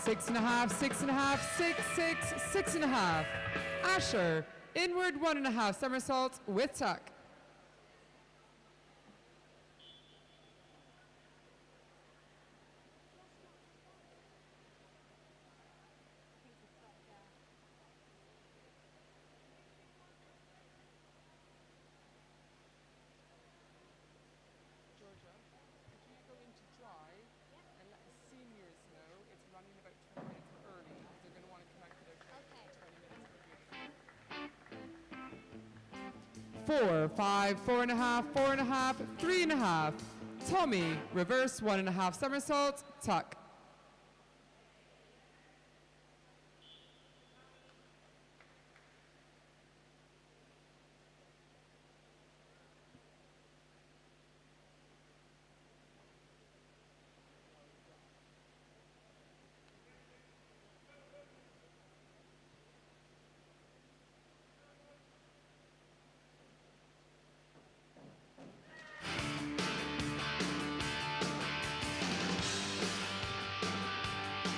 Six and a half, 6 and a half, 6, 6, 6 and a half. Asher, inward 1 and a half somersaults with tuck. Georgia, could you go into dry and let the seniors know it's running about 20 minutes early because they're going to want to come out for their 20 minutes. 4, 5, 4 and a half, 4 and a half, 3 and a half. Tommy, reverse 1 and a half somersaults, tuck.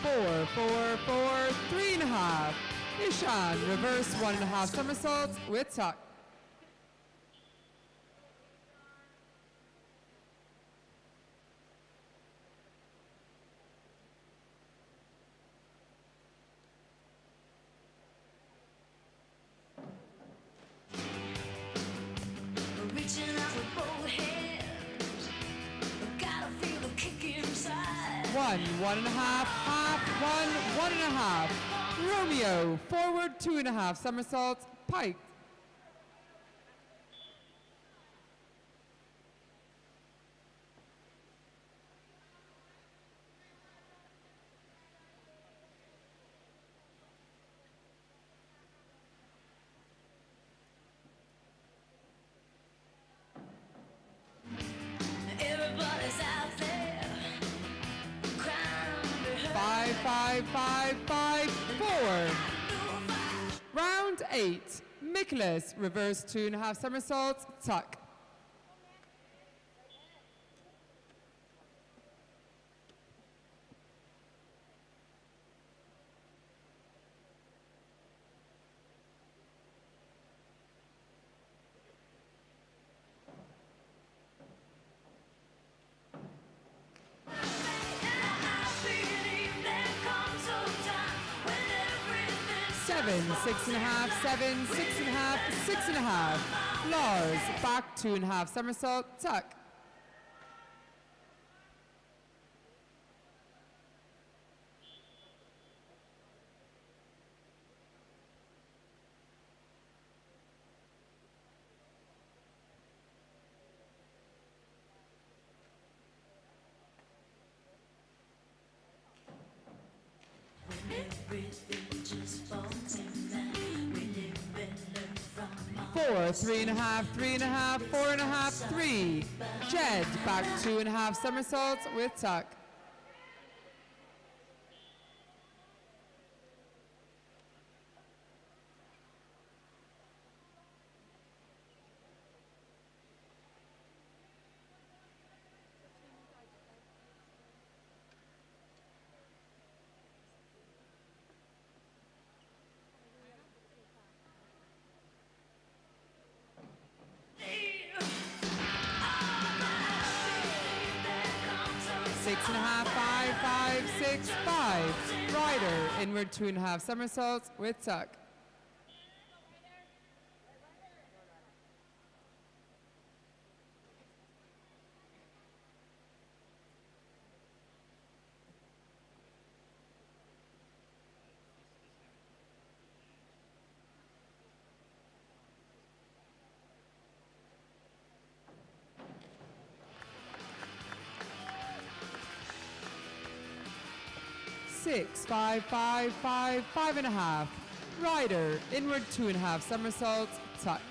Four, 4, 4, 3 and a half. Ishan, reverse 1 and a half somersaults with tuck. Reaching out with both hands, gotta feel the kick inside. 1, 1 and a half, half, 1, 1 and a half. Romeo, forward 2 and a half somersaults, pike. Everybody's out there, crying behind. 5, 5, 5, 5, 4. Round 8. Nicholas, reverse 2 and a half somersaults, tuck. I believe there comes a time when everything's 7, 6 and a half, 7, 6 and a half, 6 and a half. Lars, back 2 and a half somersault, tuck. everything just falls in line. We live and learn from our 4, 3 and a half, 3 and a half, 4 and a half, 3. Jed, back 2 and a half somersaults with tuck. 6.5, 5, 5, 6, 5. Rider, inward 2.5 somersaults with tuck. Six, 5, 5, 5, 5.5. Rider, inward 2.5 somersaults, tuck.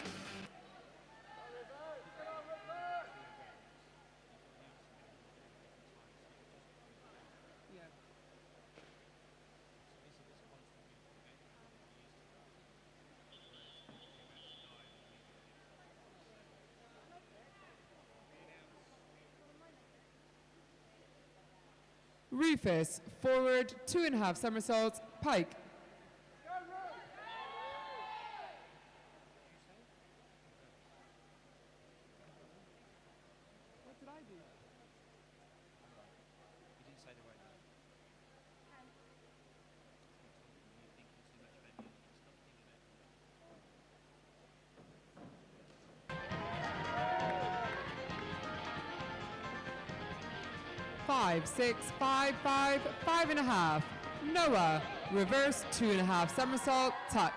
Rufus, forward 2.5 somersaults, pike. What did I do? Five, 6, 5, 5, 5.5. Noah, reverse 2.5 somersault, tuck.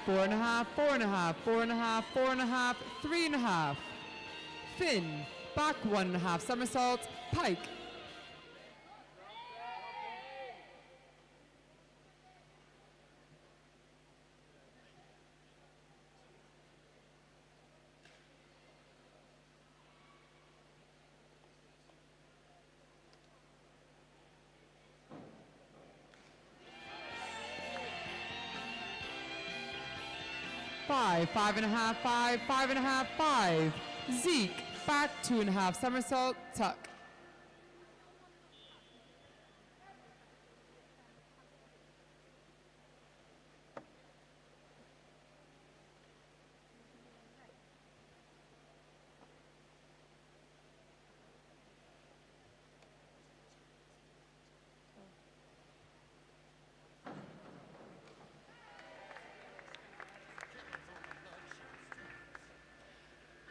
Four and a half, 4.5, 4.5, 4.5, 3.5. Finn, back 1.5 somersault, pike. Five, 5.5, 5, 5.5, 5. Zeke, back 2.5 somersault, tuck.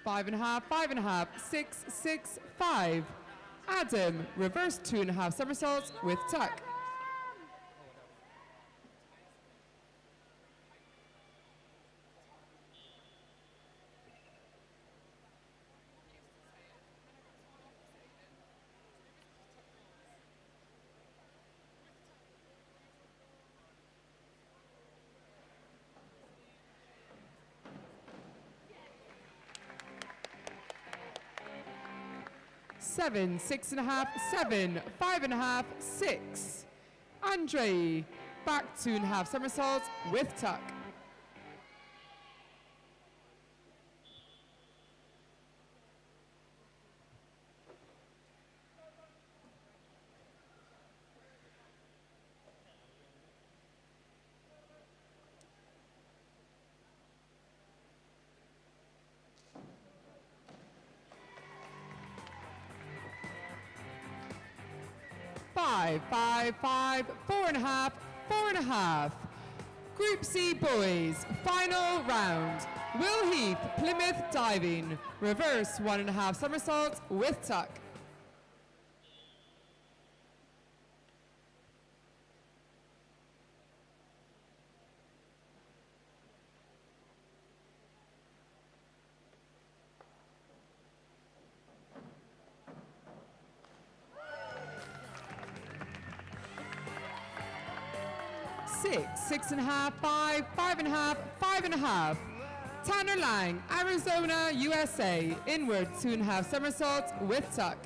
Five and a half, 6, 6, 5. Adam, reverse 2.5 somersaults with tuck. Seven, 6.5, 7, 5.5, 6. Andre, back 2.5 somersaults with tuck. Five, 5, 5, 4.5, 4.5. Group C boys, final round. Will Heath, Plymouth diving. Reverse 1.5 somersaults with tuck. 6, 6.5, 5, 5.5, 5.5. Tanner Lang, Arizona, USA, inward 2.5 somersaults with tuck.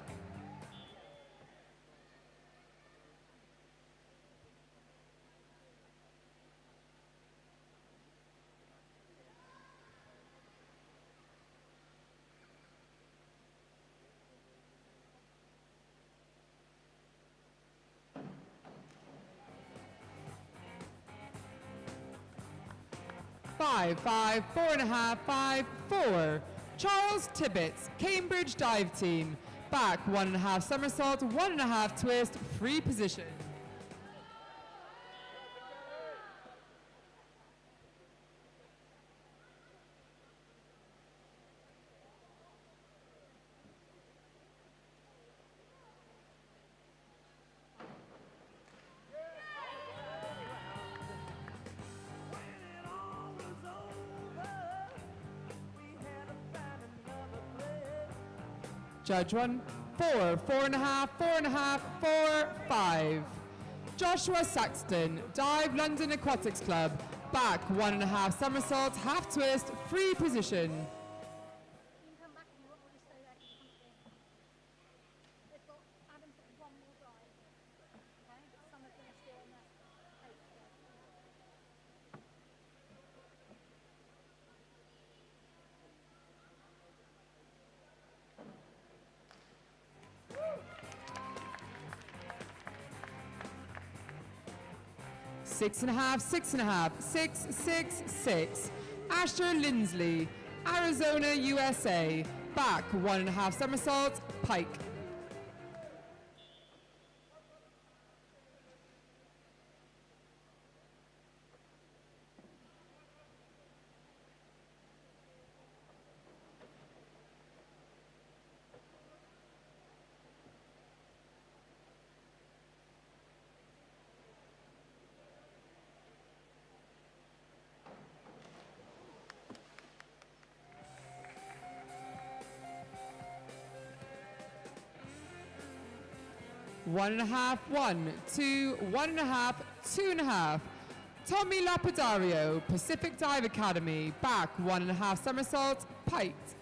Five, 5, 4.5, 5, 4. Charles Tibbetts, Cambridge Dive Team. Back 1.5 somersault, 1.5 twist, free position. Judge 1, 4, 4.5, 4.5, 4, 5. Joshua Saxton, Dive London Aquatics Club. Back 1.5 somersaults, half twist, free position. You can come back if you want, or just stay there 'cause you can't get in. They've got Adam's got one more drive. Okay, but some of them are still on that eighth go. 6.5, 6.5, 6, 6, 6. Asher Lindsley, Arizona, USA. Back 1.5 somersaults, pike. One and a half, 1, 2, 1.5, 2.5. Tommy Lapidario, Pacific Dive Academy, back 1.5 somersaults, piked.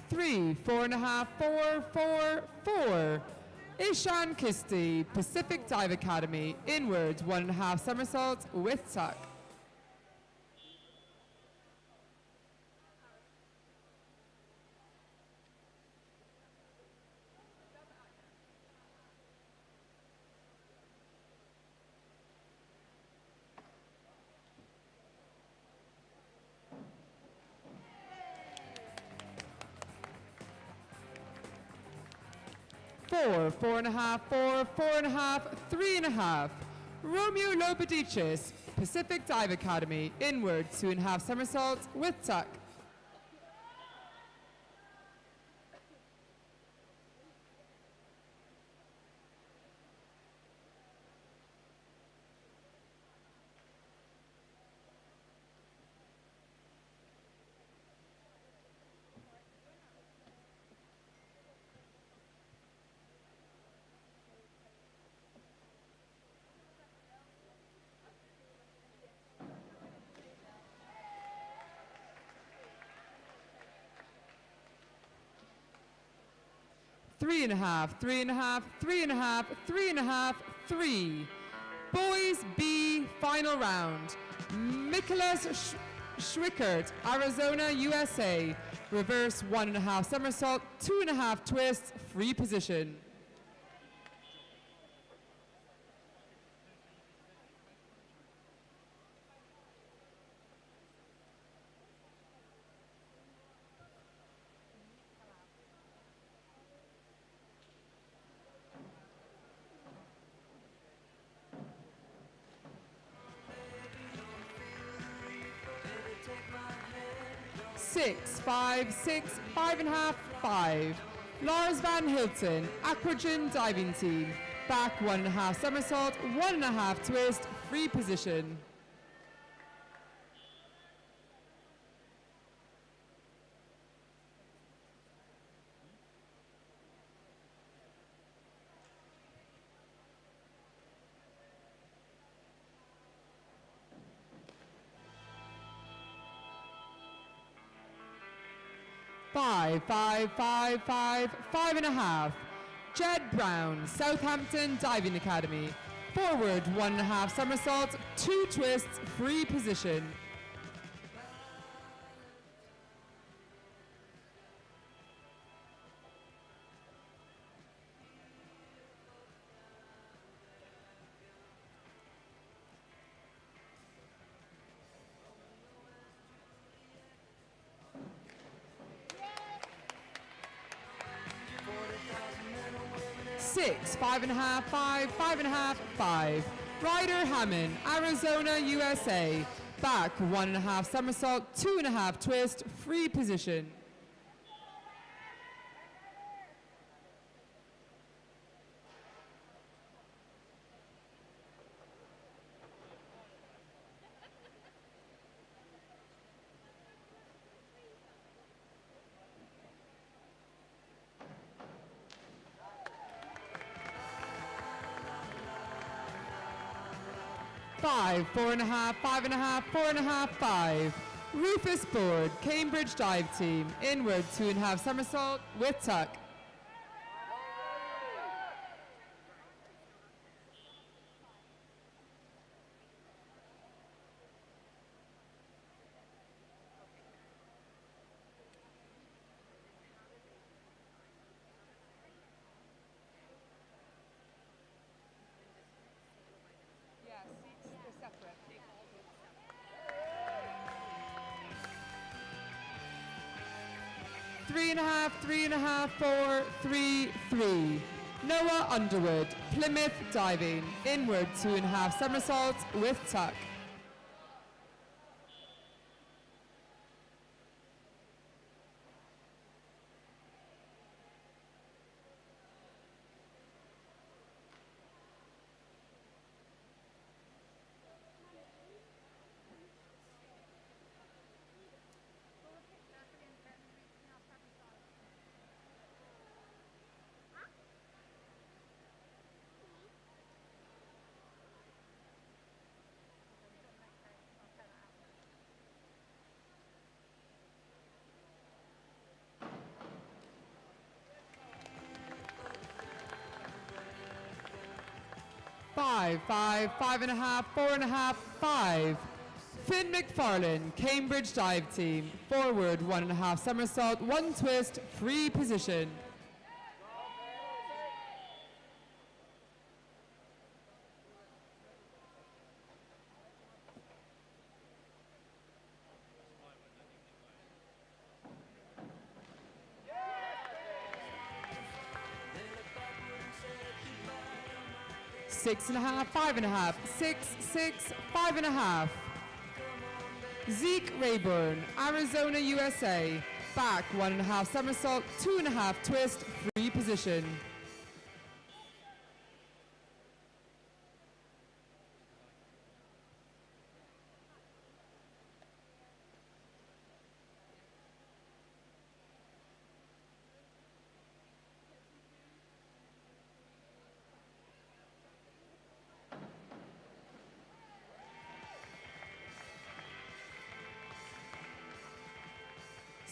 Three, 4.5, 4, 4, 4. Ishan Kisti, Pacific Dive Academy, inwards 1.5 somersaults with tuck. Four, 4.5, 4, 4.5, 3.5. Romeo Lobadichis, Pacific Dive Academy, inward 2.5 somersaults with tuck. Three and a half, 3.5, 3.5, 3.5, 3. Boys B, final round. Nicholas Schwickert, Arizona, USA. Reverse 1.5 somersault, 2.5 twists, free position. 6, 5, 6, 5.5, 5. Lars Van Hilton, Aquagen diving team. Back 1.5 somersault, 1.5 twist, free position. Five, 5.5. Jed Brown, Southampton Diving Academy. Forward 1.5 somersault, 2 twists, free position. Six, 5.5, 5.5, 5. Ryder Hammond, Arizona, USA. Back 1.5 somersault, 2.5 twist, free position. Five, 4.5, 5.5, 4.5, 5. Rufus Board, Cambridge Dive Team. Inward 2.5 somersault with tuck. Three and a half, 4, 3, 3. Noah Underwood, Plymouth Diving. Inward 2.5 somersaults with tuck. Five, 5.5, 4.5, 5. Finn McFarlane, Cambridge Dive Team. Forward 1.5 somersault, 1 twist, free position. Six and a half, 5.5, 6, 6, 5.5. Zeke Rayburn, Arizona, USA. Back 1.5 somersault, 2.5 twist, free position.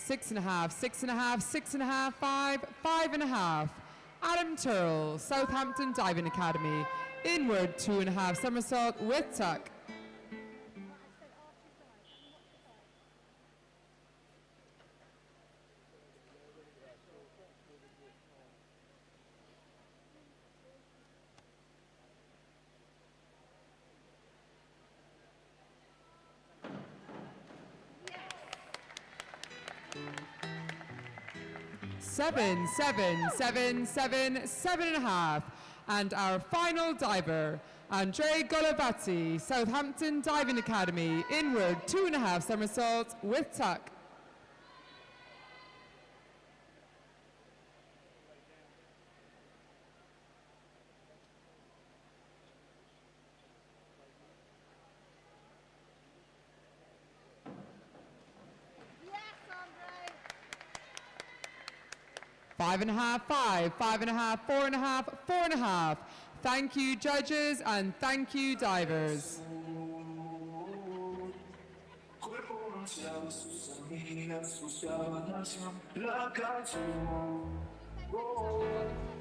Six and a half, 5, 5.5. Adam Turrell, Southampton Diving Academy. Inward 2.5 somersault with tuck. Seven, 7.5. And our final diver, Andre Golovati, Southampton Diving Academy. Inward 2.5 somersaults with tuck. 5.5, 5, 5.5, 4.5, 4.5. Thank you, judges, and thank you, divers. Cuerpo bronceado, sus amigas, sus sábanas, la canción. Oh.